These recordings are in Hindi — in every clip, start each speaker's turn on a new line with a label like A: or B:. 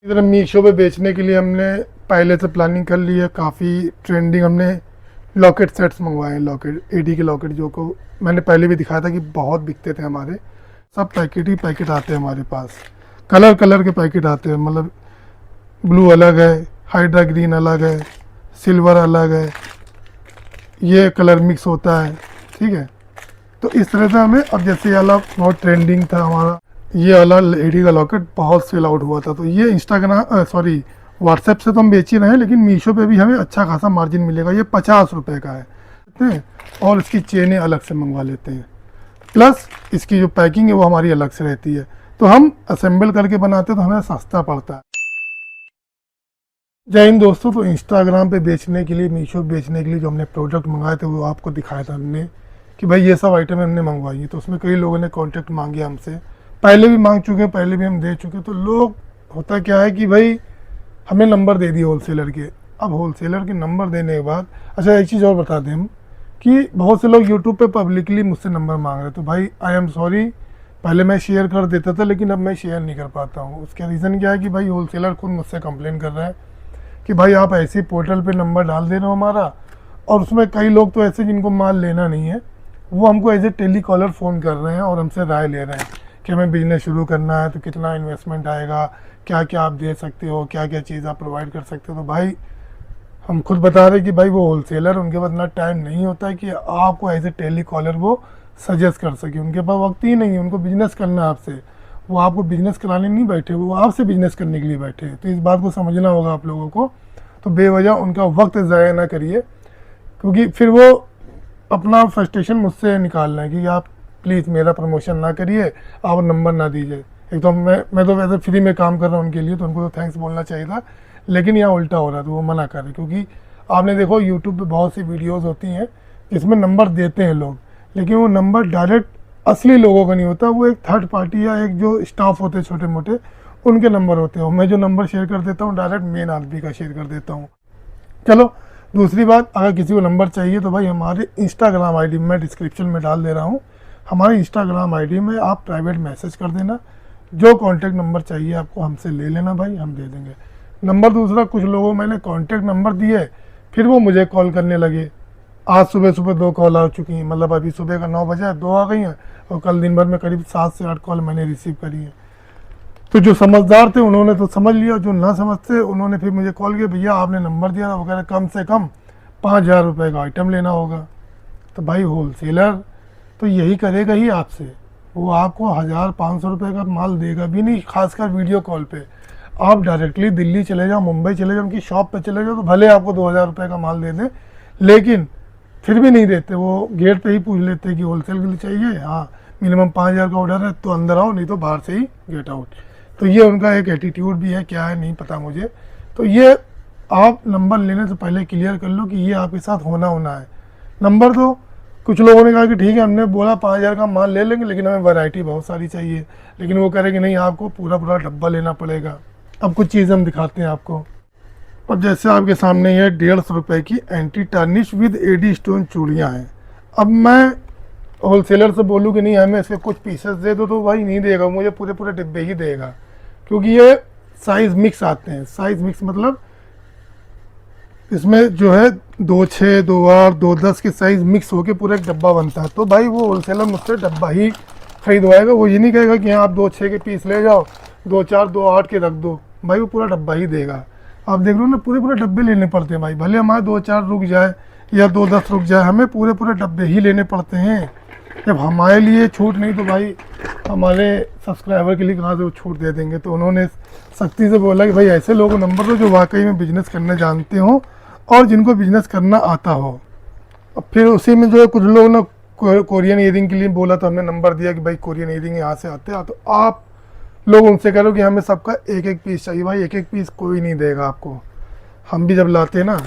A: इधर मीशो पे बेचने के लिए हमने पहले से प्लानिंग कर ली है। काफ़ी ट्रेंडिंग हमने लॉकेट सेट्स मंगवाए हैं। लॉकेट एडी के लॉकेट जो को मैंने पहले भी दिखाया था कि बहुत बिकते थे हमारे। सब पैकेट ही पैकेट आते हैं हमारे पास, कलर कलर के पैकेट आते हैं। मतलब ब्लू अलग है, हाइड्रा ग्रीन अलग है, सिल्वर अलग है, ये कलर मिक्स होता है। ठीक है, तो इस तरह से हमें, अब जैसे ये वाला बहुत ट्रेंडिंग था हमारा, ये वाला एडी का लॉकेट बहुत सेल आउट हुआ था, तो ये इंस्टाग्राम सॉरी व्हाट्सएप से तो हम बेच ही रहे हैं, लेकिन मीशो पे भी हमें अच्छा खासा मार्जिन मिलेगा। ये 50 रुपये का है और इसकी चेनें अलग से मंगवा लेते हैं, प्लस इसकी जो पैकिंग है वो हमारी अलग से रहती है। तो हम असेंबल करके बनाते हैं तो हमें सस्ता पड़ता है। जय हिंद दोस्तों। तो इंस्टाग्राम पे बेचने के लिए, मीशो बेचने के लिए जो हमने प्रोडक्ट मंगाए थे वो आपको दिखाया था हमने कि भाई ये सब आइटम हमने मंगवाई है। तो उसमें कई लोगों ने कॉन्टेक्ट मांगे हमसे, पहले भी मांग चुके, पहले भी हम दे चुके। तो लोग, होता क्या है कि भाई हमें नंबर दे दिए होलसेलर के। अब होलसेलर के नंबर देने के बाद, अच्छा एक चीज़ और बता दें हम कि बहुत से लोग यूट्यूब पे पब्लिकली मुझसे नंबर मांग रहे। तो भाई आई एम सॉरी, पहले मैं शेयर कर देता था लेकिन अब मैं शेयर नहीं कर पाता हूँ। उसका रीज़न क्या है कि भाई होलसेलर खुद मुझसे कंप्लेन कर रहा है कि भाई आप ऐसे पोर्टल पे नंबर डाल दे रहे हो हमारा, और उसमें कई लोग तो ऐसे जिनको माल लेना नहीं है, वो हमको as a telecaller phone कर रहे हैं और हमसे राय ले रहे हैं कि हमें बिजनेस शुरू करना है तो कितना इन्वेस्टमेंट आएगा, क्या क्या आप दे सकते हो, क्या क्या चीज़ आप प्रोवाइड कर सकते हो। तो भाई हम खुद बता रहे कि भाई वो होलसेलर, उनके पास इतना टाइम नहीं होता है कि आपको एज ए टेली कॉलर वो सजेस्ट कर सके। उनके पास वक्त ही नहीं है, उनको बिजनेस करना है आपसे। वो आपको बिजनेस कराने नहीं बैठे, वो आपसे बिजनेस करने के लिए बैठे हैं। तो इस बात को समझना होगा आप लोगों को। तो बेवजह उनका वक्त ज़ाया ना करिए, क्योंकि फिर वो अपना फ्रस्ट्रेशन मुझसे निकालना है कि आप प्लीज़ मेरा प्रमोशन ना करिए, आप नंबर ना दीजिए। एक तो मैं तो वैसे फ्री में काम कर रहा हूँ उनके लिए, तो उनको तो थैंक्स बोलना चाहिए था, लेकिन यहाँ उल्टा हो रहा है तो वो मना कर रहे। क्योंकि आपने देखो यूट्यूब पे बहुत सी वीडियोस होती हैं जिसमें नंबर देते हैं लोग, लेकिन वो नंबर डायरेक्ट असली लोगों का नहीं होता, वो एक थर्ड पार्टी या एक जो स्टाफ होते हैं छोटे मोटे, उनके नंबर होते हैं। मैं जो नंबर शेयर कर देता हूँ डायरेक्ट मेन आदमी का शेयर कर देता हूँ। चलो, दूसरी बात, अगर किसी को नंबर चाहिए तो भाई हमारे इंस्टाग्राम आईडी मैं डिस्क्रिप्शन में डाल दे रहा हूँ। हमारे इंस्टाग्राम आईडी में आप प्राइवेट मैसेज कर देना, जो कॉन्टैक्ट नंबर चाहिए आपको हमसे ले लेना भाई, हम दे देंगे नंबर। दूसरा, कुछ लोगों मैंने कॉन्टैक्ट नंबर दिए, फिर वो मुझे कॉल करने लगे। आज सुबह सुबह 2 कॉल आ चुकी हैं, मतलब अभी सुबह का 9 बजा है, 2 आ गई हैं, और कल दिन भर में करीब 7 से 8 कॉल मैंने रिसीव करी हैं। तो जो समझदार थे उन्होंने तो समझ लिया, जो ना समझते उन्होंने फिर मुझे कॉल किया, भैया आपने नंबर दिया था, वो कह रहे कम से कम 5,000 रुपये का आइटम लेना होगा। तो भाई होलसेलर तो यही करेगा ही आपसे, वो आपको 1,000-500 रुपये का माल देगा भी नहीं, खासकर वीडियो कॉल पे। आप डायरेक्टली दिल्ली चले जाओ, मुंबई चले जाओ, उनकी शॉप पे चले जाओ, तो भले आपको 2,000 रुपये का माल दे दें, लेकिन फिर भी नहीं देते। वो गेट पे ही पूछ लेते हैं कि होलसेल के लिए चाहिए, हाँ मिनिमम 5,000 का ऑर्डर है तो अंदर आओ, नहीं तो बाहर से ही गेट आउट। तो ये उनका एक एटीट्यूड भी है, क्या है नहीं पता मुझे। तो ये आप नंबर लेने से पहले क्लियर कर लो कि ये आपके साथ होना है। नंबर तो कुछ लोगों ने कहा कि ठीक है, हमने बोला 5,000 का माल ले लेंगे, लेकिन हमें वैरायटी बहुत सारी चाहिए, लेकिन वो कह रहे कि नहीं आपको पूरा पूरा डब्बा लेना पड़ेगा। अब कुछ चीज़ें हम दिखाते हैं आपको। और जैसे आपके सामने ये 150 रुपये की anti tarnish with AD stone चूड़ियाँ हैं। अब मैं होलसेलर से बोलूँ कि नहीं हमें इसके कुछ पीसेस दे दो, तो भाई नहीं देगा, मुझे पूरे पूरे डिब्बे ही देगा, क्योंकि ये साइज़ मिक्स आते हैं। साइज़ मिक्स मतलब इसमें जो है 2-6, 2-8, 2-10 के साइज़ मिक्स होके पूरा एक डब्बा बनता है। तो भाई वो होलसेलर मुझसे डब्बा ही खरीदवाएगा, वो ये नहीं कहेगा कि हाँ आप 2-6 के पीस ले जाओ, 2-4, 2-8 के रख दो। भाई वो पूरा डब्बा ही देगा। आप देख लो ना, पूरे पूरे डब्बे लेने पड़ते हैं भाई, भले हमारे 2-4 रुक जाए या 2-10 रुक जाए, हमें पूरे पूरे डब्बे ही लेने पड़ते हैं। जब हमारे लिए छूट नहीं तो भाई हमारे सब्सक्राइबर के लिए कहाँ से वो छूट दे देंगे। तो उन्होंने सख्ती से बोला कि भाई ऐसे लोगों को नंबर दो जो वाकई में बिज़नेस करने जानते हो और जिनको बिज़नेस करना आता हो। अब फिर उसी में जो है कुछ लोग ना कोरियन ईयरिंग के लिए बोला, तो हमने नंबर दिया कि भाई कोरियन ईयरिंग यहाँ से आते हैं, तो आप लोग उनसे कह लो कि हमें सबका एक एक पीस चाहिए। भाई एक एक पीस कोई नहीं देगा आपको। हम भी जब लाते हैं ना,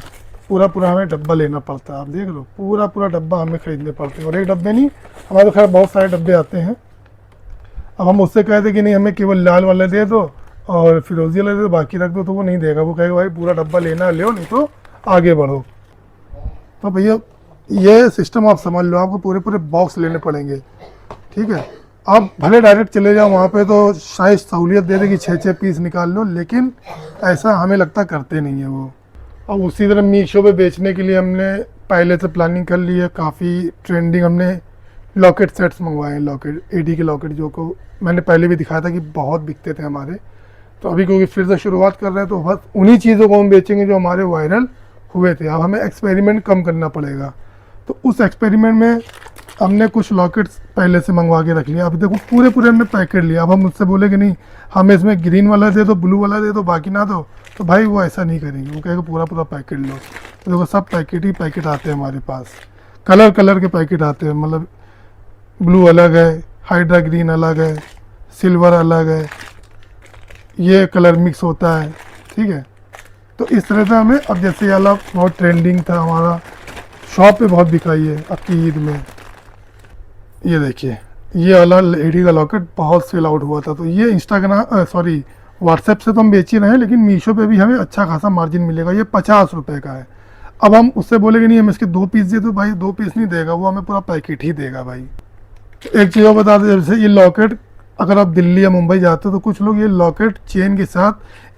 A: पूरा पूरा हमें डब्बा लेना पड़ता है। आप देख लो, पूरा पूरा डब्बा हमें ख़रीदने पड़ते हैं, और एक डब्बे नहीं, हमारे तो खैर बहुत सारे डब्बे आते हैं। अब हम उससे कहते कि नहीं हमें केवल लाल वाला दे दो और फिरोजी वाला दे दो, बाकी रख दो, तो वो नहीं देगा। वो कहेगा भाई पूरा डब्बा लेना ले, नहीं तो आगे बढ़ो। तो भैया ये सिस्टम आप समझ लो, आपको पूरे पूरे बॉक्स लेने पड़ेंगे, ठीक है। आप भले डायरेक्ट चले जाओ वहाँ पे तो शायद सहूलियत दे दे कि 6-6 पीस निकाल लो, लेकिन ऐसा हमें लगता करते नहीं है वो। और उसी तरह मीशो पे बेचने के लिए हमने पहले से प्लानिंग कर ली है, काफ़ी ट्रेंडिंग हमने लॉकेट सेट्स मंगवाए हैं, लॉकेट एडी के लॉकेट जो को मैंने पहले भी दिखाया था कि बहुत बिकते थे हमारे। तो अभी क्योंकि फिर से शुरुआत कर रहे हैं तो बस उन्हीं चीज़ों को हम बेचेंगे जो हमारे वायरल हुए थे। अब हमें एक्सपेरिमेंट कम करना पड़ेगा, तो उस एक्सपेरिमेंट में हमने कुछ लॉकेट्स पहले से मंगवा के रख लिया। अभी देखो पूरे पूरे हमने पैकेट लिया। अब हम मुझसे बोले कि नहीं हमें इसमें ग्रीन वाला दे दो, ब्लू वाला दे दो, बाकी ना दो, तो भाई वो ऐसा नहीं करेंगे, वो कहेगा पूरा पूरा पैकेट लो। तो देखो सब पैकेट ही पैकेट आते हैं हमारे पास, कलर कलर के पैकेट आते हैं, मतलब ब्लू अलग है, हाइड्रा ग्रीन अलग है, सिल्वर अलग है, ये कलर मिक्स होता है, ठीक है। तो इस तरह से हमें, अब जैसे ये वाला बहुत ट्रेंडिंग था हमारा, शॉप पे बहुत बिकाई है अब की ईद में, ये देखिए ये वाला लेडी का लॉकेट बहुत सेल आउट हुआ था। तो ये इंस्टाग्राम सॉरी व्हाट्सएप से तो हम बेच ही रहे हैं, लेकिन मीशो पे भी हमें अच्छा खासा मार्जिन मिलेगा। ये 50 रुपये का है। अब हम उससे बोले कि नहीं हम इसके 2 पीस दे, तो भाई 2 पीस नहीं देगा वो, हमें पूरा पैकेट ही देगा भाई। एक चीज़ और बता दें, जैसे ये लॉकेट अगर आप दिल्ली या मुंबई जाते हो तो कुछ लोग ये लॉकेट चेन के साथ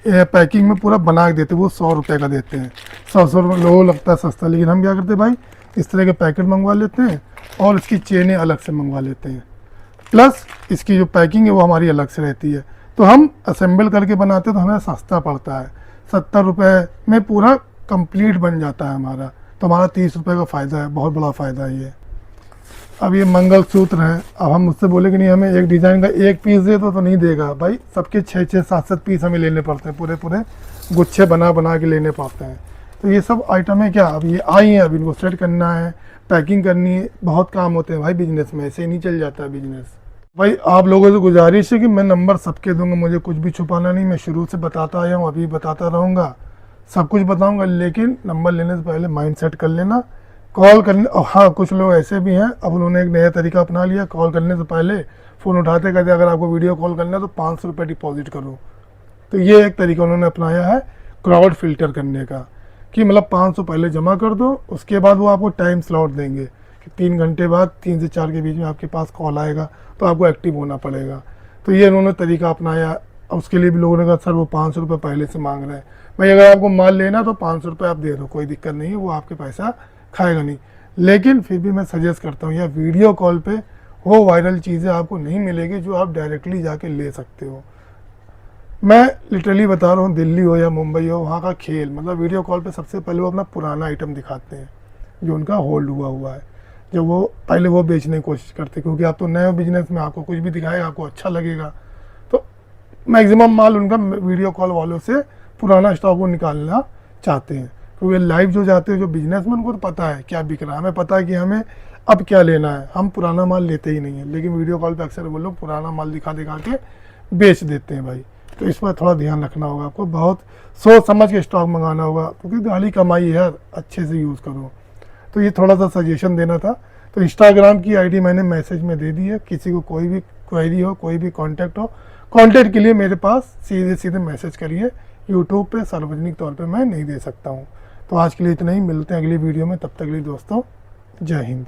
A: पैकिंग में पूरा बना के देते हैं, वो 100 रुपये का देते हैं। 100 रुपये लोगों को लगता है सस्ता, लेकिन हम क्या करते हैं भाई, इस तरह के पैकेट मंगवा लेते हैं और इसकी चेनें अलग से मंगवा लेते हैं, प्लस इसकी जो पैकिंग है वो हमारी अलग से रहती है। तो हम असेंबल करके बनाते हैं तो हमें सस्ता पड़ता है, 70 रुपये में पूरा कंप्लीट बन जाता है हमारा। तो हमारा 30 रुपये का फ़ायदा है, बहुत बड़ा फ़ायदा है ये। अब ये मंगलसूत्र है, अब हम मुझसे बोले कि नहीं हमें एक डिज़ाइन का 1 पीस दे दो, तो नहीं देगा भाई, सबके 6-6 7-7 पीस हमें लेने पड़ते हैं, पूरे पूरे गुच्छे बना बना के लेने पड़ते हैं। तो ये सब आइटम है क्या, अब ये आई हैं, अब इनको सेट करना है, पैकिंग करनी है, बहुत काम होते हैं भाई बिजनेस में, ऐसे ही नहीं चल जाता है बिजनेस। भाई आप लोगों से गुजारिश है कि मैं नंबर सबके दूंगा, मुझे कुछ भी छुपाना नहीं, मैं शुरू से बताता आया हूँ, अभी बताता रहूँगा, सब कुछ बताऊँगा, लेकिन नंबर लेने से पहले माइंड सेट कर लेना, कॉल करने। और हाँ, कुछ लोग ऐसे भी हैं, अब उन्होंने एक नया तरीका अपना लिया, कॉल करने से पहले फ़ोन उठाते कहते अगर आपको वीडियो कॉल करना है तो 500 रुपये डिपॉजिट करो। तो ये एक तरीका उन्होंने अपनाया है क्राउड फिल्टर करने का, कि मतलब 500 पहले जमा कर दो, उसके बाद वो आपको टाइम स्लॉट देंगे कि 3 घंटे बाद 3 से 4 के बीच में आपके पास कॉल आएगा, तो आपको एक्टिव होना पड़ेगा। तो ये उन्होंने तरीका अपनाया। उसके लिए भी लोगों ने कहा सर वो 500 रुपये पहले से मांग रहे हैं। भाई अगर आपको माल लेना तो 500 रुपये आप दे दो, कोई दिक्कत नहीं है, वो आपके पैसा खाएगा नहीं। लेकिन फिर भी मैं सजेस्ट करता हूँ, या वीडियो कॉल पे वो वायरल चीज़ें आपको नहीं मिलेगी जो आप डायरेक्टली जाके ले सकते हो। मैं लिटरली बता रहा हूँ, दिल्ली हो या मुंबई हो, वहाँ का खेल, मतलब वीडियो कॉल पे सबसे पहले वो अपना पुराना आइटम दिखाते हैं जो उनका होल्ड हुआ है, जो वो पहले वो बेचने की कोशिश करते हैं, क्योंकि आप तो नए बिजनेस में, आपको कुछ भी दिखाएगा आपको अच्छा लगेगा। तो मैक्सिमम माल उनका वीडियो कॉल वालों से पुराना स्टॉक वो निकालना चाहते हैं, क्योंकि लाइव जो जाते हैं जो बिजनेस में, उनको तो पता है क्या बिक रहा है, हमें पता है कि हमें अब क्या लेना है, हम पुराना माल लेते ही नहीं है। लेकिन वीडियो कॉल पे अक्सर वो लोग पुराना माल दिखा दिखा के बेच देते हैं भाई। तो इस पर थोड़ा ध्यान रखना होगा आपको, बहुत सोच समझ के स्टॉक मंगाना होगा, क्योंकि गाली कमाई है, अच्छे से यूज़ करो। तो ये थोड़ा सा सजेशन देना था। तो इंस्टाग्राम की आईडी मैंने मैसेज में दे दी है, किसी को कोई भी क्वेरी हो, कोई भी कांटेक्ट हो, कांटेक्ट के लिए मेरे पास सीधे सीधे मैसेज करिए। यूट्यूब पे सार्वजनिक तौर पे मैं नहीं दे सकता हूँ। तो आज के लिए इतना ही, मिलते हैं अगली वीडियो में, तब तक के लिए दोस्तों जय हिंद।